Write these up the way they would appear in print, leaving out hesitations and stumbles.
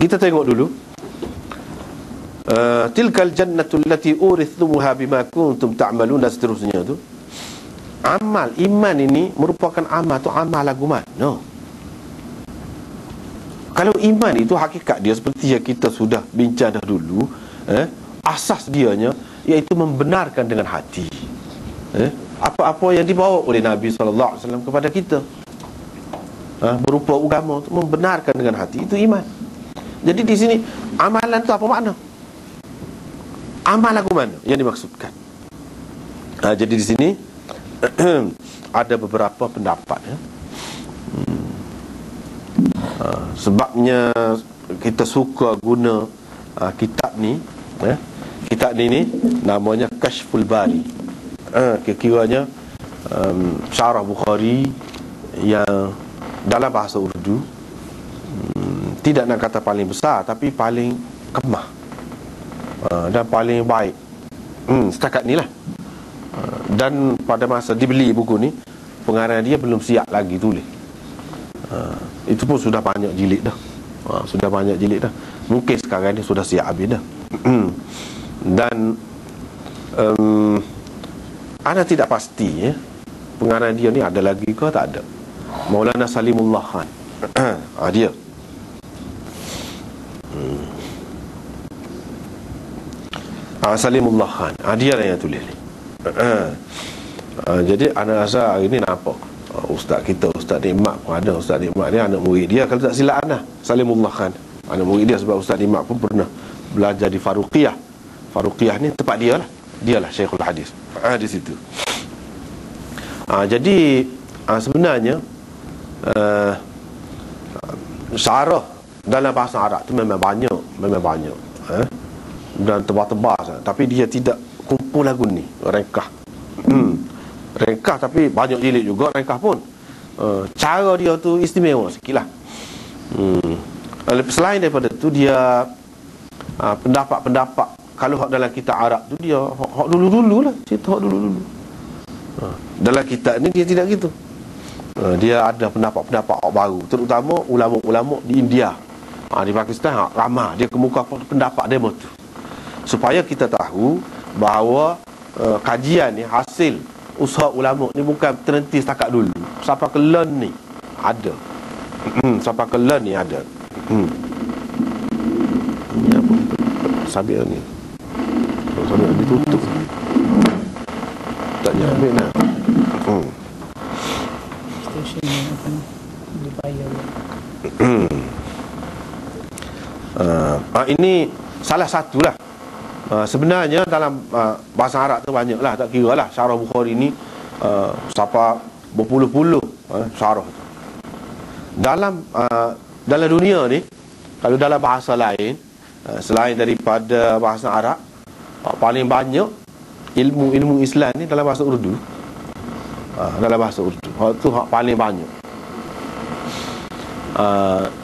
Kita tengok dulu. Tilkal jannatul lati urithumuha bima kuntum ta'malun, dan seterusnya tu. Amal iman ini merupakan amal tu amal lagu mana? Kalau iman itu hakikat dia seperti yang kita sudah bincang dah dulu, asas dianya iaitu membenarkan dengan hati. Apa-apa yang dibawa oleh Nabi SAW kepada kita, berupa agama, membenarkan dengan hati, itu iman. Jadi di sini amalan tu apa makna? Amal lagu mana yang dimaksudkan? Jadi di sini ada beberapa pendapat, ya. Sebabnya kita suka guna kitab ni, ya. Kitab ni namanya Kashful Bari. Kira-kiranya syarah Bukhari yang dalam bahasa Urdu. Tidak nak kata paling besar, tapi paling kemah, dan paling baik setakat ni lah. Dan pada masa dibeli buku ni, pengarang dia belum siap lagi tulis. Itu pun sudah banyak jilid dah. Sudah banyak jilid dah. Mungkin sekarang ni sudah siap habis dah. Dan ana tidak pasti, ya, pengarang dia ni ada lagi ke tak ada. Maulana Salimullah Khan. Dia Salimullah Khan, dia lah yang tulis ni. Jadi anak rasa hari ni nampak ustaz kita, Ustaz Nikmat pun ada. Ustaz Nikmat ni anak murid dia, kalau tak silap Ana Salimullah Khan, anak murid dia. Sebab Ustaz Nikmat pun pernah belajar di Faruqiyah. Faruqiyah ni tempat dia lah. Dia lah Syekhul Hadis di situ. Jadi sebenarnya syarah dalam bahasa Arab tu memang banyak, dan tebal-tebal sangat. Tapi dia tidak kumpul lagu ni, rengkah. Rengkah tapi banyak jilid juga rengkah pun. Cara dia tu istimewa sikit lah. Selain daripada tu, dia pendapat-pendapat, kalau hak dalam kitab Arab tu dia hak dulu-dulu lah, cerita hak dulu-dulu. Dalam kitab ni dia tidak gitu. Dia ada pendapat-pendapat baru, terutama ulama-ulama di India, di Pakistan ramah dia kemuka pendapat demo tu, supaya kita tahu bahawa kajian ni, hasil usaha ulama ni bukan terhenti setakat dulu. Sampai ke learn ni ada. Sampai ke learn ni ada. Ni apa? Sabit ni. Sabit ditutup. Tak jadi ambil nak. Station ni apa ni? Dibayar. Ini salah satulah. Sebenarnya dalam bahasa Arab tu banyak lah, tak kira lah syarah Bukhari ni sampai berpuluh-puluh syarah tu. Dalam dunia ni, kalau dalam bahasa lain selain daripada bahasa Arab, paling banyak ilmu Islam ni dalam bahasa Urdu. Dalam bahasa Urdu tu paling banyak.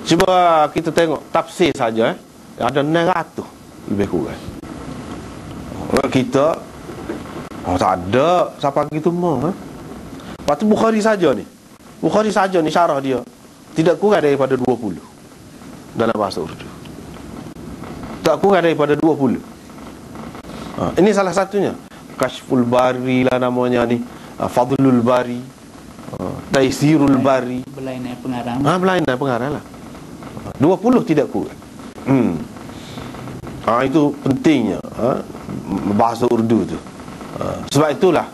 Cuba kita tengok tafsir saja, ada 900 lebih kurang. Kita tak ada siapa gitu mah. Lepas tu Bukhari saja ni syarah dia tidak kurang daripada 20 dalam bahasa Urdu. Tak kurang daripada 20. Ini salah satunya. Kashful Bari lah namanya ni, Fadlul Bari, Taisirul Bari. Berlainan pengarang. Berlainan pengarang lah. 20 tidak kurang. Itu pentingnya bahasa Urdu tu. Sebab itulah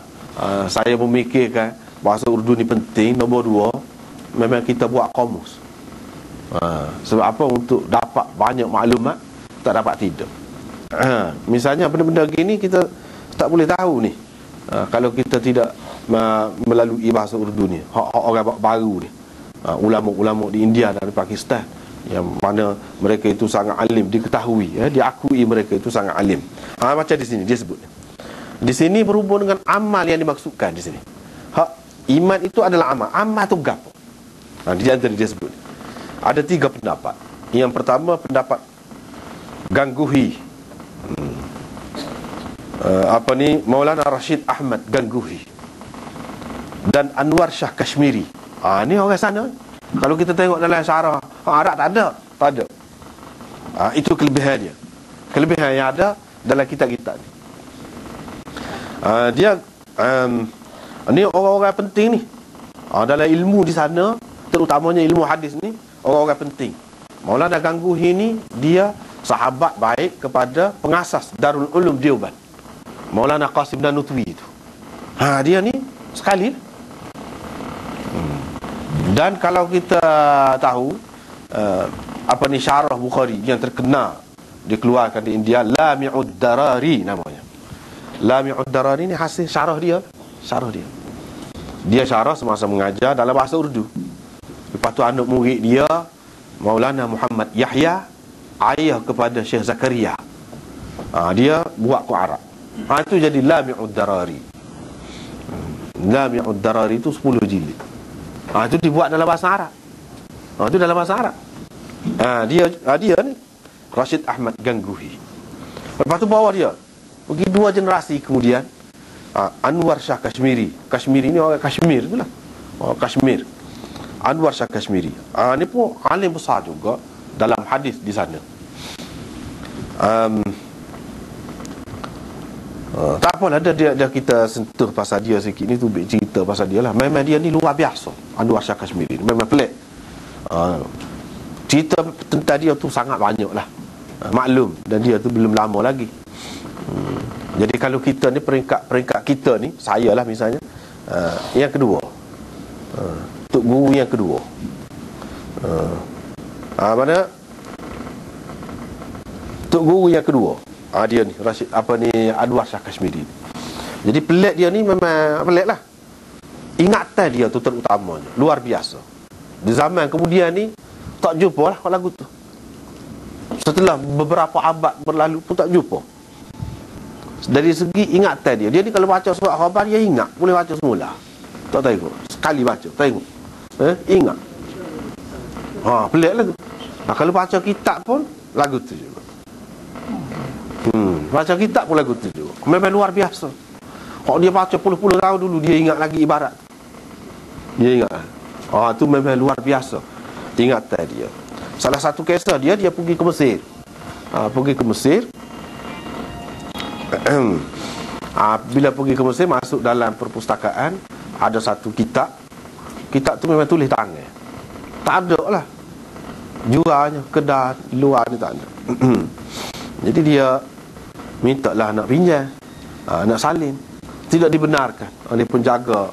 saya memikirkan bahasa Urdu ni penting. Nombor 2, memang kita buat kamus. Sebab apa? Untuk dapat banyak maklumat, tak dapat tidak. Misalnya benda-benda gini kita tak boleh tahu ni kalau kita tidak melalui bahasa Urdu ni. Orang baru ni, ulama-ulama di India dan di Pakistan, yang mana mereka itu sangat alim, diketahui, diakui mereka itu sangat alim. Macam di sini dia sebut. Di sini berhubung dengan amal yang dimaksudkan di sini. Iman itu adalah amal. Amal itu gapo? Di antara dia sebut ada 3 pendapat. Yang pertama pendapat Gangguhi, Maulana Rashid Ahmad Gangguhi dan Anwar Shah Kashmiri. Ni orang sana. Kalau kita tengok dalam syarah Arab tak ada. Itu kelebihan dia. Kelebihan yang ada dalam kitab-kitab ni. Dia ni orang-orang penting ni. Dalam ilmu di sana, terutamanya ilmu hadis ni, orang-orang penting. Maulana Gangguhi ni dia sahabat baik kepada pengasas Darul Ulum Deoban, Maulana Qasim Nanutwi itu. Dia ni sekali. Dan kalau kita tahu syarah Bukhari yang terkenal dikeluarkan di India, Lami'ud Darari namanya. Lami'ud Darari ni hasil syarah dia. Dia syarah semasa mengajar dalam bahasa Urdu. Lepas tu anak murid dia Maulana Muhammad Yahya, ayah kepada Syekh Zakaria, dia buat ke Arab. Itu jadi Lami'ud Darari. Lami'ud Darari itu 10 jilid. Itu dibuat dalam bahasa Arab. Itu dalam bahasa Arab. Dia ni Rashid Ahmad Gangguhi. Lepas tu bawa dia pergi 2 generasi kemudian, Anwar Shah Kashmiri. Kashmiri ni orang Kashmir tu lah. Kashmir. Anwar Shah Kashmiri. Ni pun alim besar juga dalam hadis di sana. Tak apalah, dia kita sentuh pasal dia sikit ni, tu cerita pasal dia lah. Memang dia ni luar biasa, Anwar Shah Kashmiri. Memang pelik. Cerita tentang dia tu sangat banyak lah. Maklum, dan dia tu belum lama lagi. Jadi kalau kita ni, peringkat kita ni, saya lah misalnya, yang kedua, Tok Guru yang kedua. Mana Tok Guru yang kedua, dia ni Rashid Anwar Shah Kashmiri. Jadi pelik dia ni, memang pelik lah. Ingatan dia tu terutamanya luar biasa. Di zaman kemudian ni tak jumpa lah lagu tu. Setelah beberapa abad berlalu pun tak jumpa. Dari segi ingatan dia ni kalau baca surat khabar, dia ingat, boleh baca semula. Tak tengok, sekali baca, tengok, ingat. Pelik lah tu. Kalau baca kitab pun lagu tu juga. Baca kitab pun lagu tu juga. Memang luar biasa. Kalau dia baca puluh-puluh tahun dulu, dia ingat lagi ibarat. Dia ingat. Tu memang luar biasa ingatan dia. Salah satu kisah dia pergi ke Mesir. Pergi ke Mesir. Bila pergi ke Mesir, masuk dalam perpustakaan, ada satu kitab. Kitab tu memang tulis tangan. Tak ada lah jualnya, kedai luar ni tak ada. Jadi dia minta lah nak pinjam, nak salin. Tidak dibenarkan oleh penjaga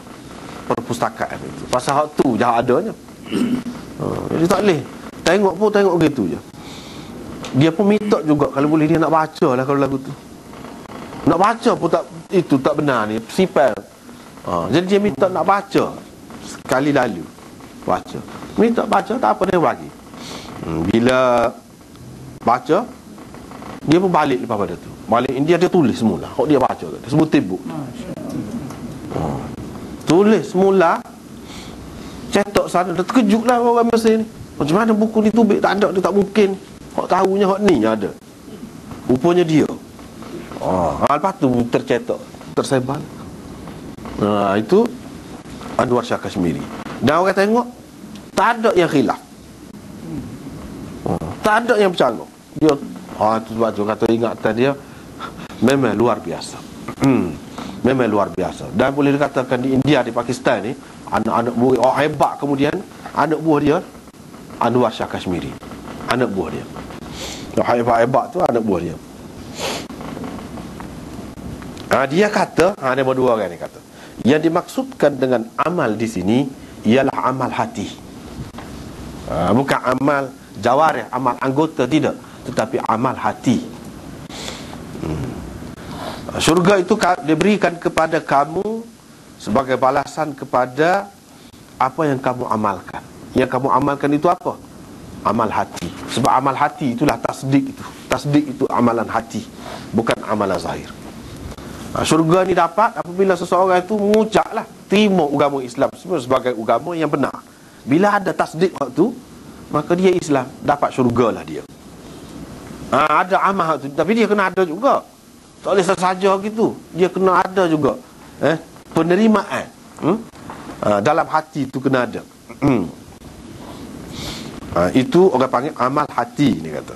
perpustakaan itu. Pasal hak tu jahat adanya. Jadi tak boleh. Tengok gitu je. Dia pun minta juga kalau boleh dia nak baca lah kalau lagu tu. Nak baca pun tak benar ni, sipel. Jadi dia minta nak baca sekali lalu. Baca. Minta baca, tak apa dia bagi. Bila baca, dia pun balik lepas pada tu. Balik India, dia tulis semula. Kok dia baca tu, sebut tibuk. Tulis semula, cetak sana. Dah terkejut lah orang Mesir ni. Macam mana buku ni tubik tak ada, dia tak mungkin. Kok tahunya kok ni ada. Rupanya dia. Lepas tu tercetak, tersebar. Itu Anwar Shah Kashmiri. Dan orang tengok, tak ada yang khilaf. Tak ada yang bercanggah. Dia tu baca kata ingatan dia memang luar biasa. Memang luar biasa. Dan boleh dikatakan di India, di Pakistan ni, anak-anak murid hebat kemudian, anak buah dia Anwar Shah Kashmiri. Anak buah dia. Hebat-hebat tu anak buah dia. Dia kata, ada dua orang ni kata, yang dimaksudkan dengan amal di sini ialah amal hati. Bukan amal jawarih, amal anggota, tidak, tetapi amal hati. Syurga itu diberikan kepada kamu sebagai balasan kepada apa yang kamu amalkan. Yang kamu amalkan itu apa? Amal hati. Sebab amal hati itulah tasdik itu. Tasdik itu amalan hati, bukan amalan zahir. Syurga ni dapat apabila seseorang itu mengucaplah, terima agama Islam sebagai agama yang benar. Bila ada tasdik waktu, maka dia Islam, dapat syurga lah dia. Ada amal tu, tapi dia kena ada juga. Tak boleh saja gitu. Dia kena ada juga penerimaan. Dalam hati tu kena ada. Itu orang panggil amal hati ni kata.